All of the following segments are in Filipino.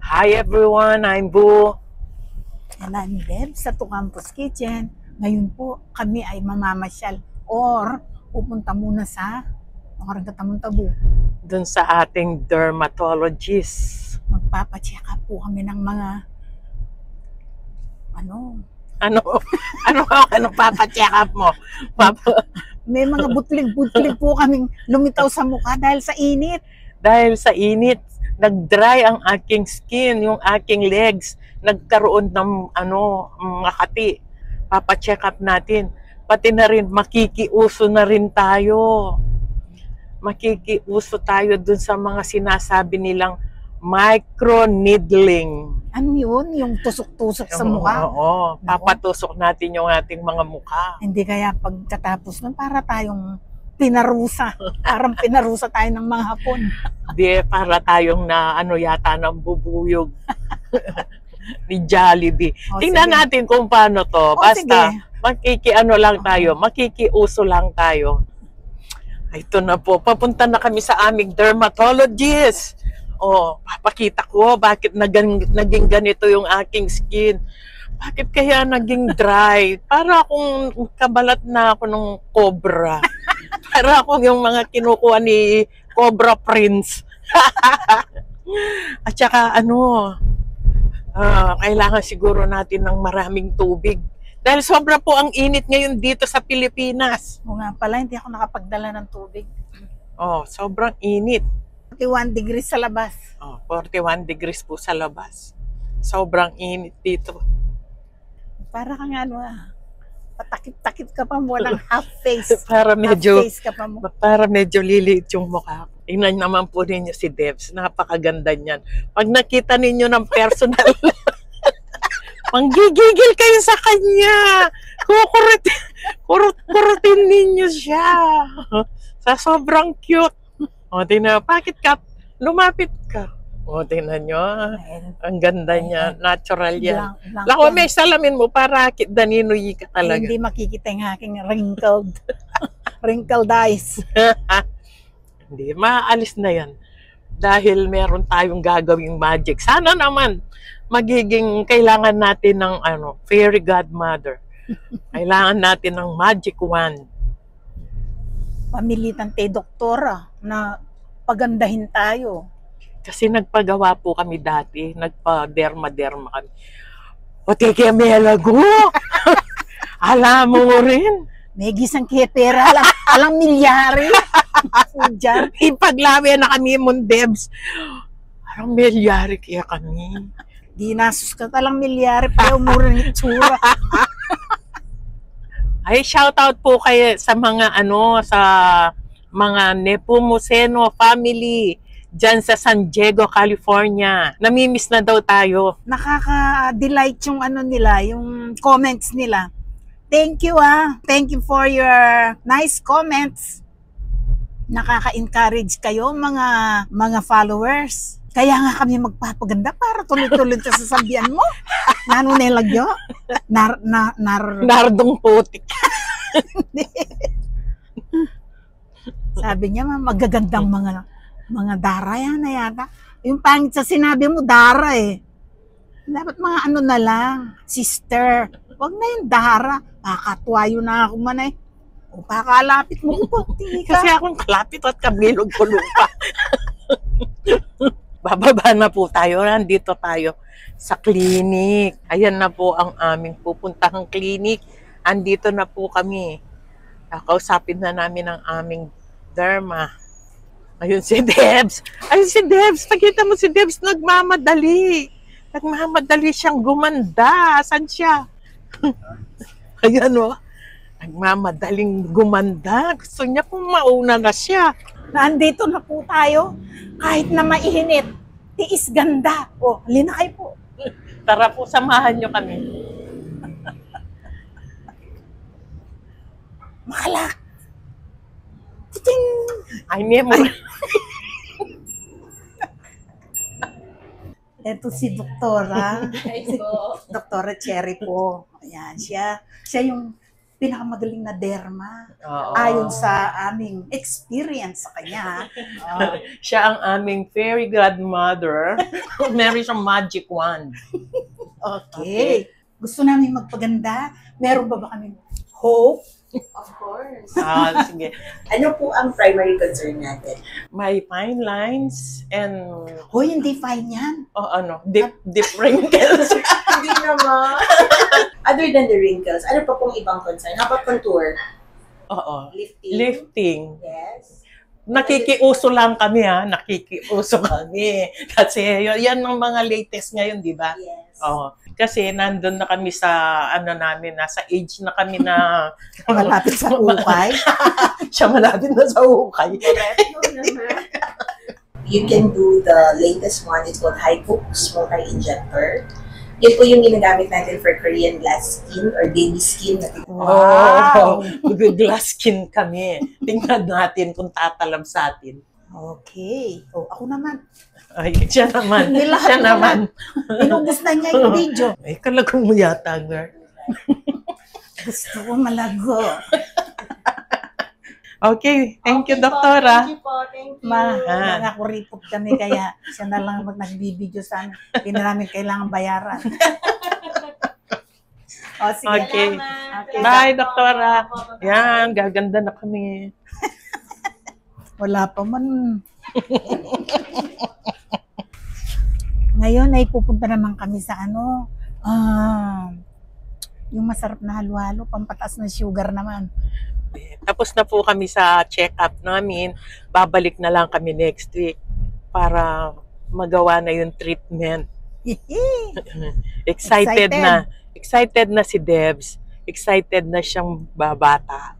Hi everyone, I'm Boo. And I'm Deb sa Tucampos Kitchen. Ngayon po kami ay mamamasyal or pupunta muna sa Karagatan Tabu. Dun sa ating dermatologist. Magpapacheck up po kami ng mga Ano papacheck up mo? may mga butlig-butlig po kaming lumitaw sa mukha dahil sa init. Dahil sa init, nag-dry ang aking skin, yung aking legs, nagkaroon ng makati. Papacheck up natin. Pati na rin, makikiuso na rin tayo. Makikiuso tayo dun sa mga sinasabi nilang micro-needling. Ano yun? Yung tusok-tusok sa mukha? Oo, papatusok natin yung ating mga mukha. Hindi kaya pagkatapos nun, para tayong pinarusa. Parang pinarusa tayo ng mga Hapon. Di, para tayong yata ng bubuyog ni Jollibee. Tingnan natin kung paano to. Basta, makikiuso lang tayo. Ito na po, papunta na kami sa aming dermatologist. Papakita ko bakit naging ganito yung aking skin. Bakit kaya naging dry? Para akong kabalat na ako ng cobra. Para akong yung mga kinukuha ni Cobra Prince. At saka kailangan siguro natin ng maraming tubig. Dahil sobra po ang init ngayon dito sa Pilipinas. O nga pala, hindi ako nakapagdala ng tubig. Sobrang init. 41 degrees sa labas. 41 degrees po sa labas. Sobrang init dito. Para kang patakip-takip ka pa mo, walang half face. Para medyo, half face ka pa mo. Para medyo liliit yung mukha. Tingnan naman po ninyo si Debs. Napakaganda niyan. Pag nakita ninyo ng personal, manggigigil kayo sa kanya. Kurutin ninyo siya. Sa sobrang cute. Tingnan, bakit ka? Lumapit ka. Tingnan nyo. Ang ganda niya. Natural yan. Lako, may salamin mo para daninoy ka talaga. Hindi makikita yung aking wrinkled eyes. Hindi, maalis na yan. Dahil meron tayong gagawing magic. Sana naman, kailangan natin ng fairy godmother. Kailangan natin ng magic wand. Pamilitan tayo doktora na pagandahin tayo. Kasi nagpagawa po kami dati, nagpa-derma kami. Teke, melago! Alam mo rin. May gisang kaya pera, alang milyari. Diyan. Ipaglawi na kami mong Debs. Parang milyari kaya kami. Di nasus ka talang milyari, pero mura ng itsura. Ay, shoutout po kayo sa mga sa mga Nepomuceno family dyan sa San Diego, California. Namimiss na daw tayo. Nakaka-delight yung nila, yung comments nila. Thank you Thank you for your nice comments. Nakaka-encourage kayo mga followers. Kaya nga kami magpapaganda para tuloy-tuloy sa sasabihan mo. Nanunelagyo? Nardong putik. Sabi niya, magagandang mga dara yan na yata. Yung pangit sa sinabi mo, dara eh. Dapat mga na lang, sister. Wag na yung dara. Kakatwayo na ako man eh. Pakalapit mo ko. Kasi akong kalapit at kabilog ko lupa. Bababa na po tayo. Nandito tayo sa clinic. Ayan na po ang aming pupuntahang clinic. Andito na po kami. Kakausapin na namin ang aming derma. Ayun si Debs. Pakita mo si Debs, nagmamadali. Nagmamadali siyang gumanda. Saan siya? Ayan nagmamadaling gumanda. Gusto niya kung mauna na siya. Nandito na po tayo. Kahit na maihinit, tiis ganda. Halina kayo po. Tara po, samahan niyo kami. Makalak. Titing! Ay, Memo. Ito si Doktora. Doktora Cherry po. Ayan, siya yung pinakamagaling na derma. Oo. Ayon sa aming experience sa kanya. Siya ang aming fairy godmother. Meron siyang magic wand. Okay. Gusto namin magpaganda. Meron ba kami hope? Of course. Sige. Ano po ang primary concern natin? May fine lines and Hoy, hindi fine yan. deep wrinkles. Hindi naman. Other than the wrinkles, ano pa pong ibang concern? How about contour? Oo. Lifting? Lifting. Yes. Nakikiuso lang kami nakikiuso kami. Kasi yan ang mga latest ngayon, di ba? Yes. Oo. Kasi nandun na kami sa namin, nasa age na kami na Malapit sa ukay. siya malapit na sa ukay. You can do the latest one. It's called Hycooks Multi-Injector. Yun po yung ginagamit natin for Korean glass skin or baby skin. Wow! Glass skin kami. Tingnan natin kung tatalab sa atin. Okay. Ako naman. Ay, siya naman. Hindi lahat Siya naman. Inubos na niya yung video. Ay, kalagong mo yata, girl. Gusto ko malago. Okay, thank you, Okay po, doktora. Thank you po. Thank you. Mga kuripot kami kaya siya na lang nagbibideo sa amin. Hindi na namin kailangan bayaran. Sige. Okay. Salamat. Okay. Bye, doktora. Yan, gaganda na kami. Wala pa man. Ngayon ay pupunta naman kami sa yung masarap na halo-halo, pampataas ng sugar naman. Tapos na po kami sa check-up namin. Babalik na lang kami next week para magawa na yung treatment. Excited na. Excited na si Debs. Excited na siyang babata.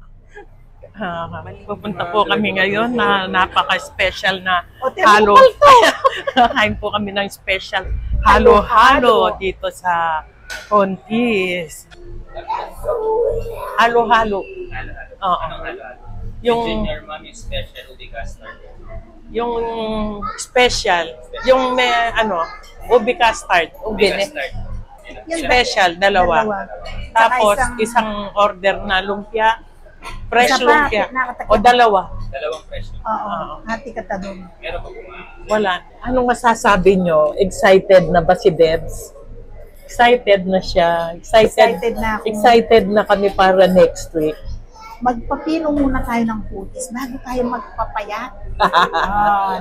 Pupunta po kami ngayon na napaka-special na halo. Kain po kami ng special halo-halo dito sa Contis. Halo-halo. Oo. Yung Junior Mommy Special Ubi Custard. yung special, yung may ubi custard, ubi Custard. special, dalawa. Tapos isang order na lumpia, fresh lumpia. O dalawa. Dalawang fresh. Oo, hati ka doon. Meron pa po Wala. Anong masasabi nyo? Excited na ba si Debs? Excited na siya. Excited na ako. Excited na kami para next week. Magpapino muna tayo ng kutis bago tayo magpapayat.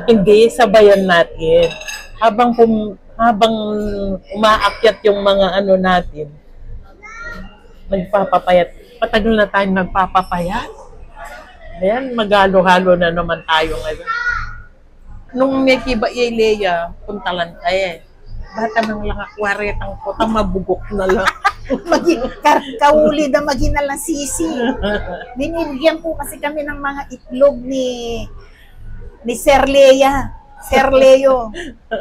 Hindi, sabayan natin. Habang umaakyat yung mga natin, nagpapapayat. Patagal na tayong nagpapapayat. Ayan, magalo-halo na naman tayo ngayon. Nung may kiba Leia, puntalan tayo. Bata ng lang akwaretang puta, mabugok na lang. Kauli na maghinal ng sisi. Binibigyan po kasi kami ng mga itlog ni Sir Lea. Sir Leo.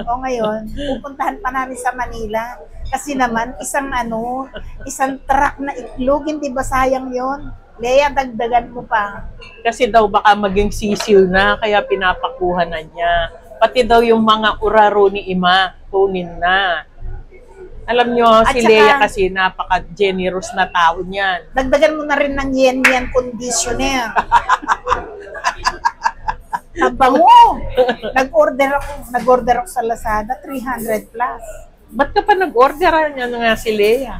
O ngayon, pupuntahan pa namin sa Manila. Kasi naman, isang truck na itlog, hindi ba sayang yon? Lea, dagdagan mo pa. Kasi daw baka maging sisil na, kaya pinapakuha na niya. Pati daw yung mga uraro ni Ima, tunin na. Alam nyo, si Lea kasi napaka-generous na tao niyan. Dagdagan mo na rin ng yen-yen conditioner. Nabango. Nag-order ako sa Lazada, 300 plus. Ba't ka pa nag-order niya nga si Lea?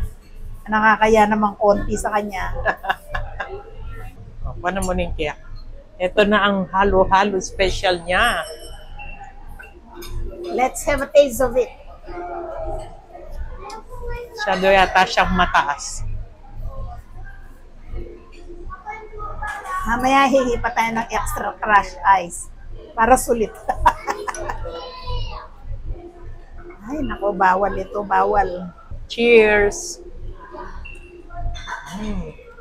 Nakakaya namang konti sa kanya. Paano mo ning kaya? Ito na ang halo-halo special niya. Let's have a taste of it. Shadow yata siyang mataas. Mamaya hihipa tayo ng extra crush ice para sulit. Ay, nako, bawal ito, bawal. Cheers!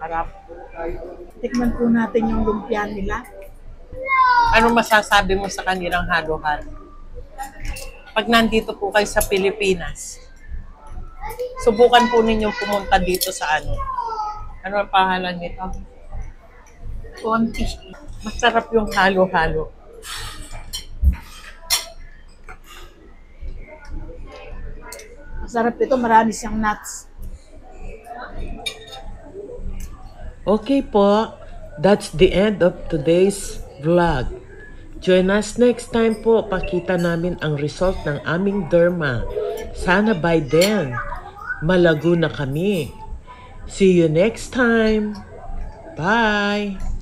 Harap. Tikman po natin yung lumpia nila. Ano masasabi mo sa kanilang halo-halo? Pag nandito po kayo sa Pilipinas, subukan po ninyong pumunta dito sa ano ang pangalan nito? Conti. Masarap yung halo-halo. Masarap ito, marami siyang nuts. Okay po, that's the end of today's vlog. Join us next time po, pakita namin ang result ng aming derma. Sana by then, malago na kami. See you next time. Bye!